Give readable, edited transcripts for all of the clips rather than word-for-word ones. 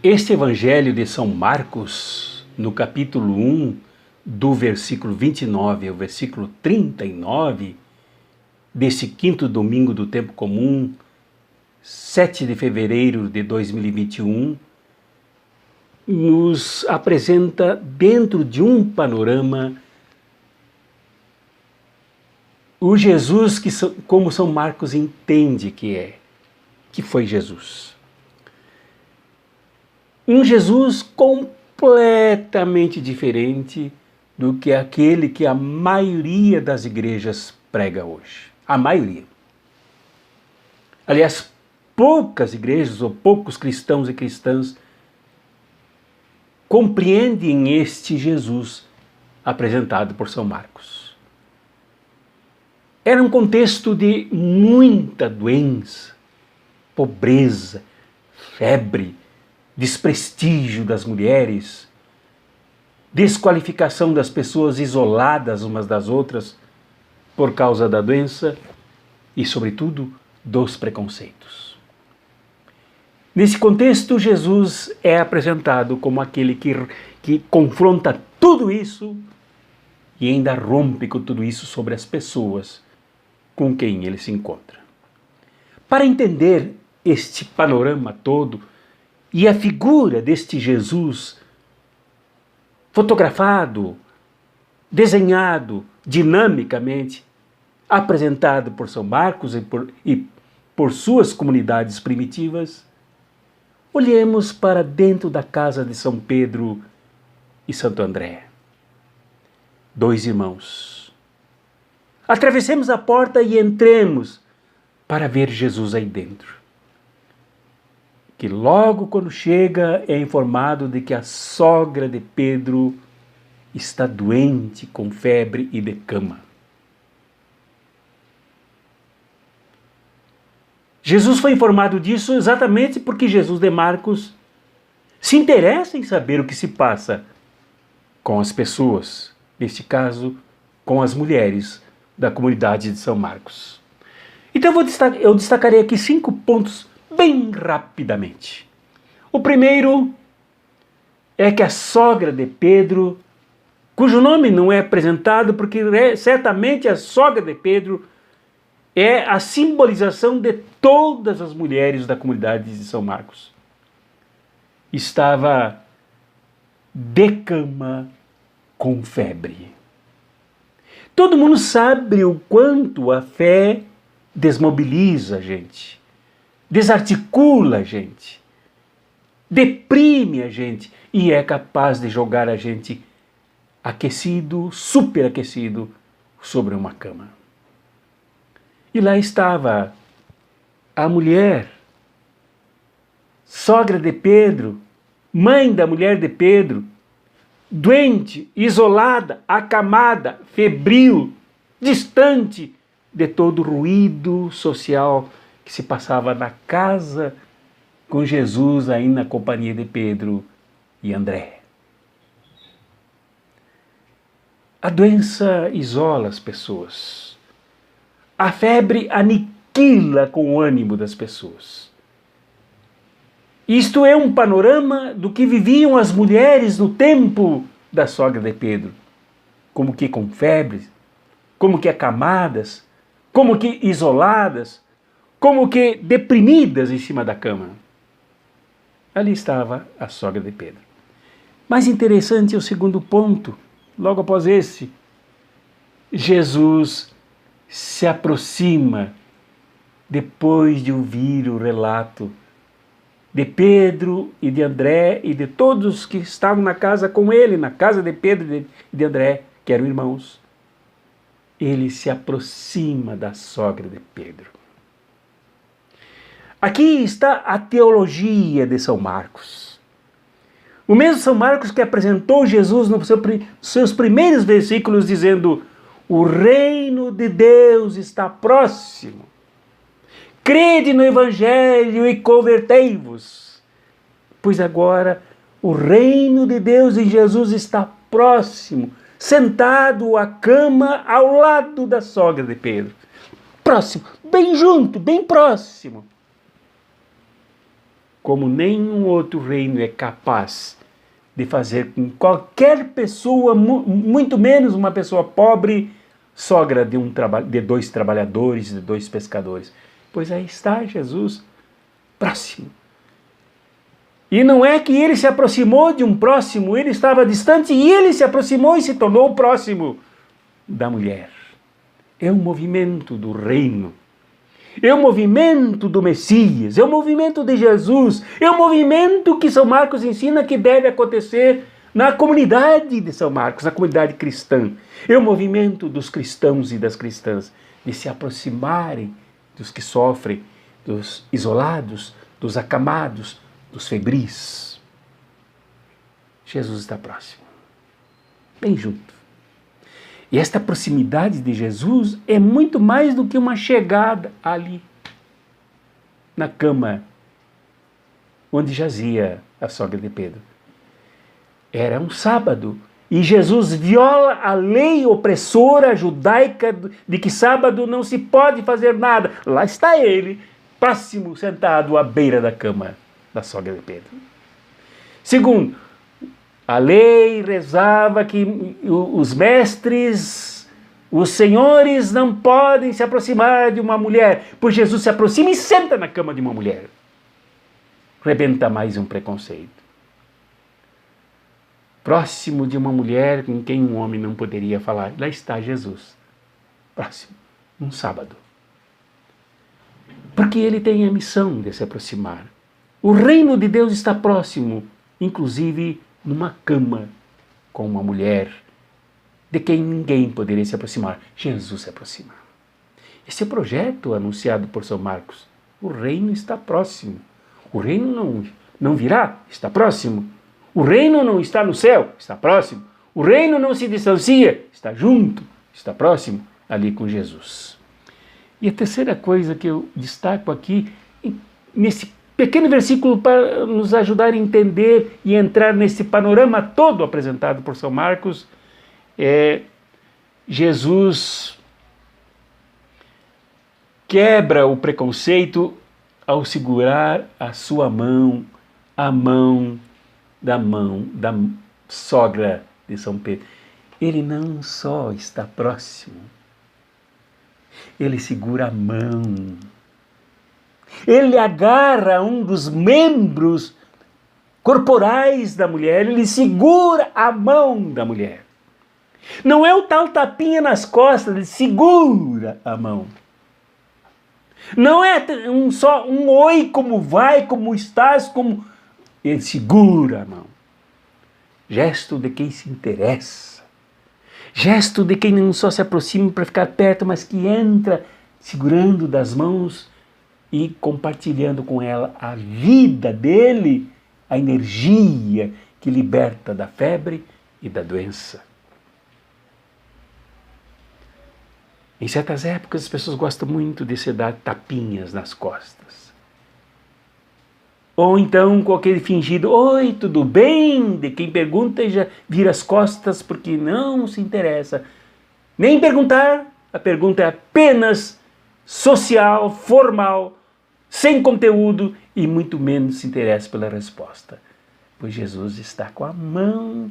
Este Evangelho de São Marcos, no capítulo 1, do versículo 29 ao versículo 39, desse quinto domingo do tempo comum, 7 de fevereiro de 2021, nos apresenta dentro de um panorama o Jesus como São Marcos entende que foi Jesus. Um Jesus completamente diferente do que aquele que a maioria das igrejas prega hoje. A maioria. Aliás, poucas igrejas ou poucos cristãos e cristãs compreendem este Jesus apresentado por São Marcos. Era um contexto de muita doença, pobreza, febre, desprestígio das mulheres, desqualificação das pessoas isoladas umas das outras por causa da doença e, sobretudo, dos preconceitos. Nesse contexto, Jesus é apresentado como aquele que confronta tudo isso e ainda rompe com tudo isso sobre as pessoas com quem ele se encontra. Para entender este panorama todo e a figura deste Jesus fotografado, desenhado dinamicamente, apresentado por São Marcos e por suas comunidades primitivas, olhemos para dentro da casa de São Pedro e Santo André. Dois irmãos. Atravessemos a porta e entremos para ver Jesus aí dentro. Que logo quando chega é informado de que a sogra de Pedro está doente com febre e de cama. Jesus foi informado disso exatamente porque Jesus de Marcos se interessa em saber o que se passa com as pessoas, neste caso, com as mulheres da comunidade de São Marcos. Então eu destacarei aqui 5 pontos bem rapidamente. O primeiro é que a sogra de Pedro, cujo nome não é apresentado porque certamente a sogra de Pedro é a simbolização de todas as mulheres da comunidade de São Marcos, estava de cama com febre. Todo mundo sabe o quanto a fé desmobiliza a gente, desarticula a gente, deprime a gente e é capaz de jogar a gente aquecido, superaquecido, sobre uma cama. E lá estava a mulher, sogra de Pedro, mãe da mulher de Pedro, doente, isolada, acamada, febril, distante de todo o ruído social que se passava na casa com Jesus aí na companhia de Pedro e André. A doença isola as pessoas. A febre aniquila com o ânimo das pessoas. Isto é um panorama do que viviam as mulheres no tempo da sogra de Pedro. Como que com febre, como que acamadas, como que isoladas, como que deprimidas em cima da cama. Ali estava a sogra de Pedro. Mais interessante é o segundo ponto, logo após esse. Jesus se aproxima, depois de ouvir o relato de Pedro e de André e de todos que estavam na casa com ele, na casa de Pedro e de André, que eram irmãos. Ele se aproxima da sogra de Pedro. Aqui está a teologia de São Marcos. O mesmo São Marcos que apresentou Jesus nos seus primeiros versículos dizendo: o reino de Deus está próximo. Crede no Evangelho e convertei-vos, pois agora o reino de Deus em Jesus está próximo, sentado à cama ao lado da sogra de Pedro. Próximo, bem junto, bem próximo. como nenhum outro reino é capaz de fazer com qualquer pessoa, muito menos uma pessoa pobre, sogra de 2 trabalhadores, de 2 pescadores. Pois aí está Jesus próximo. E não é que ele se aproximou de um próximo, ele estava distante e ele se aproximou e se tornou próximo da mulher. É um movimento do reino. É o movimento do Messias, é o movimento de Jesus, é o movimento que São Marcos ensina que deve acontecer na comunidade de São Marcos, na comunidade cristã. É o movimento dos cristãos e das cristãs de se aproximarem dos que sofrem, dos isolados, dos acamados, dos febris. Jesus está próximo, bem junto. E esta proximidade de Jesus é muito mais do que uma chegada ali, na cama, onde jazia a sogra de Pedro. Era um sábado, e Jesus viola a lei opressora judaica de que sábado não se pode fazer nada. Lá está ele, próximo, sentado à beira da cama da sogra de Pedro. Segundo, a lei rezava que os mestres, os senhores não podem se aproximar de uma mulher, pois Jesus se aproxima e senta na cama de uma mulher. Rebenta mais um preconceito. Próximo de uma mulher com quem um homem não poderia falar. Lá está Jesus. Próximo, um sábado. Porque ele tem a missão de se aproximar. O reino de Deus está próximo, inclusive numa cama com uma mulher de quem ninguém poderia se aproximar. Jesus se aproxima. Esse é o projeto anunciado por São Marcos. O reino está próximo. O reino não virá, está próximo. O reino não está no céu, está próximo. O reino não se distancia, está junto, está próximo, ali com Jesus. E a terceira coisa que eu destaco aqui, nesse pequeno versículo para nos ajudar a entender e entrar nesse panorama todo apresentado por São Marcos, é Jesus quebra o preconceito ao segurar a sua mão, a mão da sogra de São Pedro. Ele não só está próximo, ele segura a mão. Ele agarra um dos membros corporais da mulher, ele segura a mão da mulher. Não é o tal tapinha nas costas, ele segura a mão. Não é só um oi, como vai, como estás, como... Ele segura a mão. Gesto de quem se interessa. Gesto de quem não só se aproxima para ficar perto, mas que entra segurando das mãos e compartilhando com ela a vida dele, a energia que liberta da febre e da doença. Em certas épocas as pessoas gostam muito de se dar tapinhas nas costas. Ou então com aquele fingido, oi, tudo bem? De quem pergunta e já vira as costas porque não se interessa. Nem perguntar, a pergunta é apenas social, formal, sem conteúdo e muito menos se interessa pela resposta. Pois Jesus está com a mão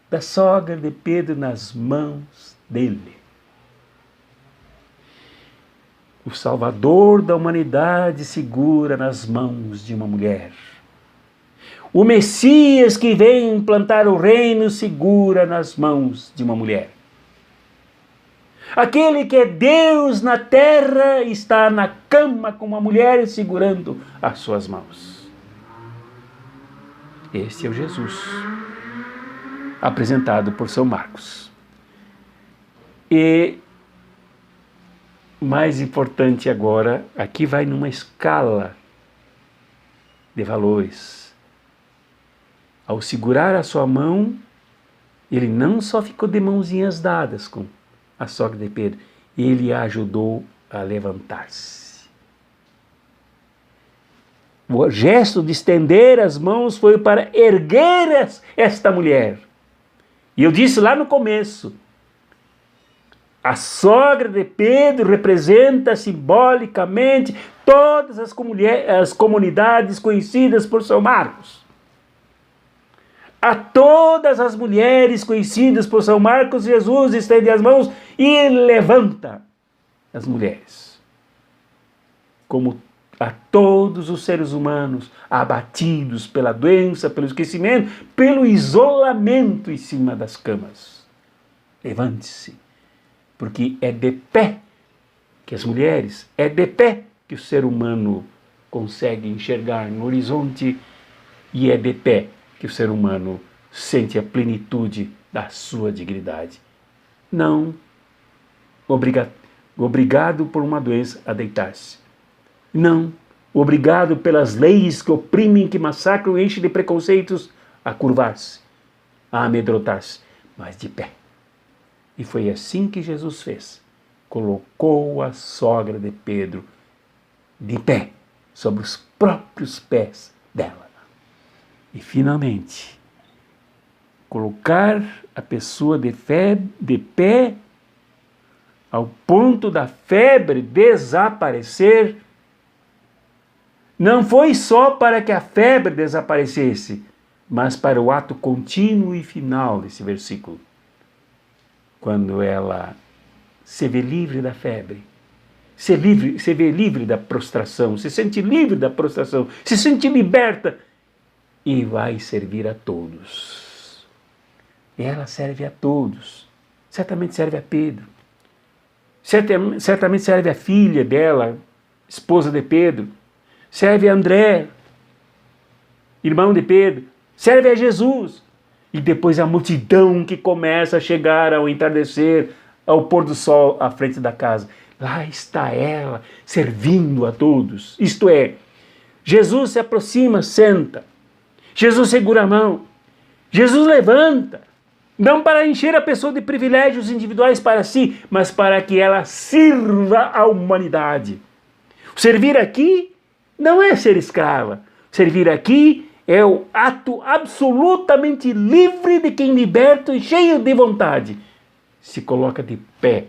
da sogra de Pedro nas mãos dele. O Salvador da humanidade segura nas mãos de uma mulher. O Messias que vem implantar o reino segura nas mãos de uma mulher. Aquele que é Deus na terra está na cama com uma mulher segurando as suas mãos. Esse é o Jesus apresentado por São Marcos. E mais importante agora, aqui vai numa escala de valores. Ao segurar a sua mão, ele não só ficou de mãozinhas dadas com a sogra de Pedro, ele a ajudou a levantar-se. O gesto de estender as mãos foi para erguer esta mulher. E eu disse lá no começo, a sogra de Pedro representa simbolicamente todas as comunidades conhecidas por São Marcos. A todas as mulheres conhecidas por São Marcos, Jesus estende as mãos e levanta as mulheres. Como a todos os seres humanos abatidos pela doença, pelo esquecimento, pelo isolamento em cima das camas. Levante-se, porque é de pé que as mulheres, é de pé que o ser humano consegue enxergar no horizonte, e é de pé que o ser humano sente a plenitude da sua dignidade. Não obrigado por uma doença a deitar-se. Não obrigado pelas leis que oprimem, que massacram, enchem de preconceitos, a curvar-se, a amedrontar-se, mas de pé. E foi assim que Jesus fez. Colocou a sogra de Pedro de pé, sobre os próprios pés dela. E finalmente, colocar a pessoa de pé ao ponto da febre desaparecer, não foi só para que a febre desaparecesse, mas para o ato contínuo e final desse versículo. Quando ela se vê livre da febre, se vê livre da prostração, se sente livre da prostração, se sente liberta e vai servir a todos. E ela serve a todos. Certamente serve a Pedro. Certamente serve a filha dela, esposa de Pedro. Serve a André, irmão de Pedro. Serve a Jesus. E depois a multidão que começa a chegar ao entardecer, ao pôr do sol à frente da casa. Lá está ela, servindo a todos. Isto é, Jesus se aproxima, senta. Jesus segura a mão. Jesus levanta. Não para encher a pessoa de privilégios individuais para si, mas para que ela sirva à humanidade. Servir aqui não é ser escrava. Servir aqui é o ato absolutamente livre de quem, liberto e cheio de vontade, se coloca de pé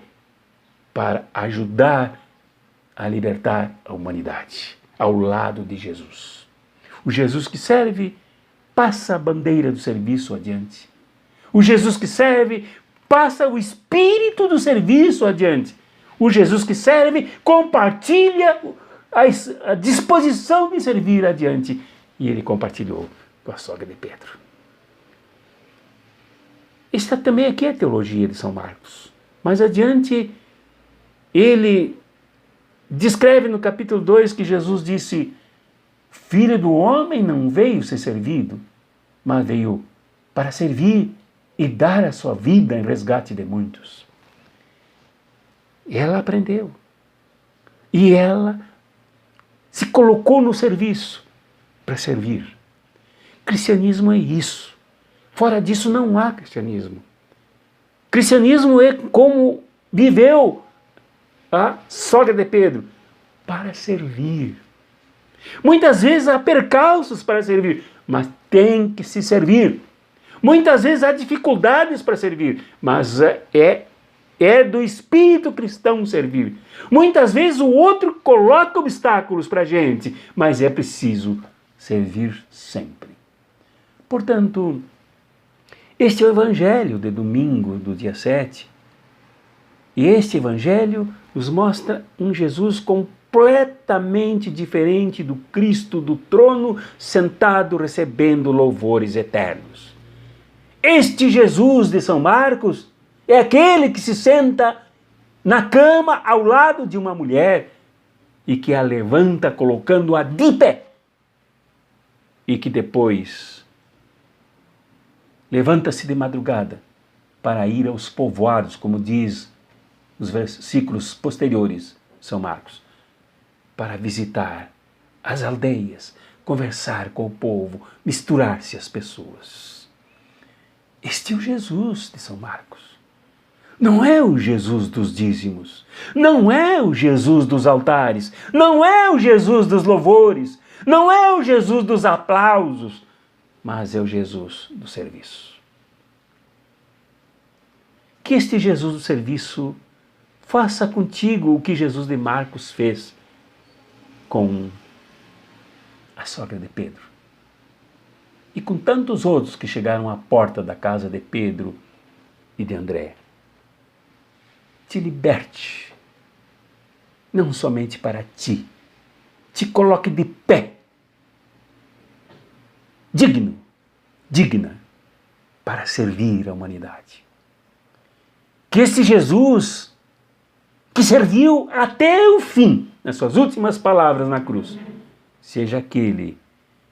para ajudar a libertar a humanidade, ao lado de Jesus. O Jesus que serve passa a bandeira do serviço adiante. O Jesus que serve passa o espírito do serviço adiante. O Jesus que serve compartilha a disposição de servir adiante. E ele compartilhou com a sogra de Pedro. Esta também aqui é a teologia de São Marcos. Mais adiante, ele descreve no capítulo 2 que Jesus disse: Filho do homem não veio ser servido, mas veio para servir e dar a sua vida em resgate de muitos. E ela aprendeu. E ela se colocou no serviço para servir. Cristianismo é isso. Fora disso não há cristianismo. Cristianismo é como viveu a sogra de Pedro, para servir. Muitas vezes há percalços para servir, mas tem que se servir. Muitas vezes há dificuldades para servir, mas é do espírito cristão servir. Muitas vezes o outro coloca obstáculos para a gente, mas é preciso servir sempre. Portanto, este é o Evangelho de domingo do dia 7. E este Evangelho nos mostra um Jesus completamente diferente do Cristo do trono, sentado recebendo louvores eternos. Este Jesus de São Marcos é aquele que se senta na cama ao lado de uma mulher e que a levanta colocando-a de pé. E que depois levanta-se de madrugada para ir aos povoados, como diz os versículos posteriores, São Marcos, para visitar as aldeias, conversar com o povo, misturar-se às pessoas. Este é o Jesus de São Marcos. Não é o Jesus dos dízimos, não é o Jesus dos altares, não é o Jesus dos louvores, não é o Jesus dos aplausos, mas é o Jesus do serviço. Que este Jesus do serviço faça contigo o que Jesus de Marcos fez. com a sogra de Pedro. E com tantos outros que chegaram à porta da casa de Pedro e de André. Te liberte, não somente para ti, te coloque de pé, digna, para servir a humanidade. Que esse Jesus, que serviu até o fim, nas suas últimas palavras na cruz, seja aquele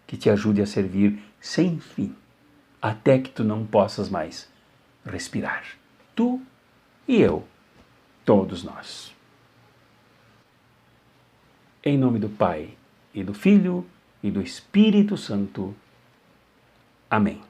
que te ajude a servir sem fim, até que tu não possas mais respirar. Tu e eu, todos nós. Em nome do Pai, e do Filho, e do Espírito Santo. Amém.